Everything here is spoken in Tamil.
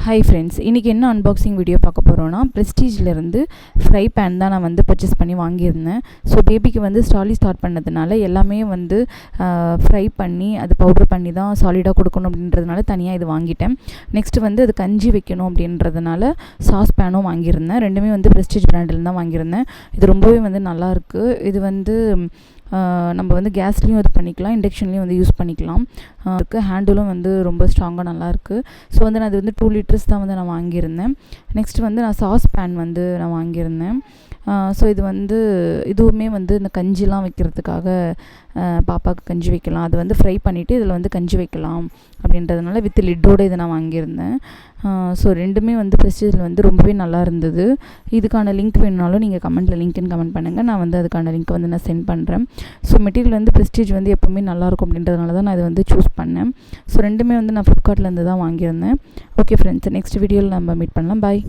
ஹாய் ஃப்ரெண்ட்ஸ், இன்றைக்கி என்ன அன்பாக்சிங் வீடியோ பார்க்க போகிறோன்னா ப்ரெஸ்டீஜ்லேருந்து ஃப்ரை பேன் தான் நான் வந்து பர்ச்சேஸ் பண்ணி வாங்கியிருந்தேன். ஸோ பேபிக்கு வந்து ஸ்டார்ட் பண்ணதுனால எல்லாமே வந்து ஃப்ரை பண்ணி அது பவுடர் பண்ணி தான் சாலிடாக கொடுக்கணும் அப்படின்றதுனால தனியாக இது வாங்கிட்டேன். நெக்ஸ்ட்டு வந்து அது கஞ்சி வைக்கணும் அப்படின்றதுனால சாஸ் பேனும் வாங்கியிருந்தேன். ரெண்டுமே வந்து ப்ரெஸ்டீஜ் பிராண்டில் தான் வாங்கியிருந்தேன். இது ரொம்பவே வந்து நல்லாயிருக்கு. இது வந்து நம்ம வந்து கேஸ்லேயும் இது பண்ணிக்கலாம், இண்டக்ஷன்லேயும் வந்து யூஸ் பண்ணிக்கலாம். ஹேண்டிலும் வந்து ரொம்ப ஸ்ட்ராங்காக நல்லாயிருக்கு. ஸோ வந்து நான் அது வந்து 2 லிட்டர்ஸ் தான் வந்து நான் வாங்கியிருந்தேன். நெக்ஸ்ட் வந்து நான் சாஸ் பேன் வந்து நான் வாங்கியிருந்தேன். ஸோ இது வந்து இதுவுமே வந்து இந்த கஞ்சிலாம் வைக்கிறதுக்காக பாப்பாவுக்கு கஞ்சி வைக்கலாம், அது வந்து ஃப்ரை பண்ணிவிட்டு இதில் வந்து கஞ்சி வைக்கலாம் அப்படின்றதுனால வித் லிட்டோடு இதை நான் வாங்கியிருந்தேன். ஸோ ரெண்டுமே வந்து ப்ரெஸ்டீஜில் வந்து ரொம்பவே நல்லா இருந்தது. இதுக்கான லிங்க் வேணுனாலும் நீங்கள் கமெண்ட்டில் லிங்க்னு கமெண்ட் பண்ணுங்கள், நான் வந்து அதுக்கான லிங்க்கை வந்து நான் சென்ட் பண்ணுறேன். ஸோ மெட்டீரியல் வந்து ப்ரெஸ்டீஜ் வந்து எப்போவுமே நல்லாயிருக்கும் அப்படின்றதுனால தான் நான் இதை வந்து சூஸ் பண்ணேன். ஸோ ரெண்டுமே வந்து நான் ஃப்ளிப்கார்ட்லேருந்து தான் வாங்கியிருந்தேன். ஓகே ஃப்ரெண்ட்ஸ், நெக்ஸ்ட் வீடியோவில் நம்ம மீட் பண்ணலாம். பாய்.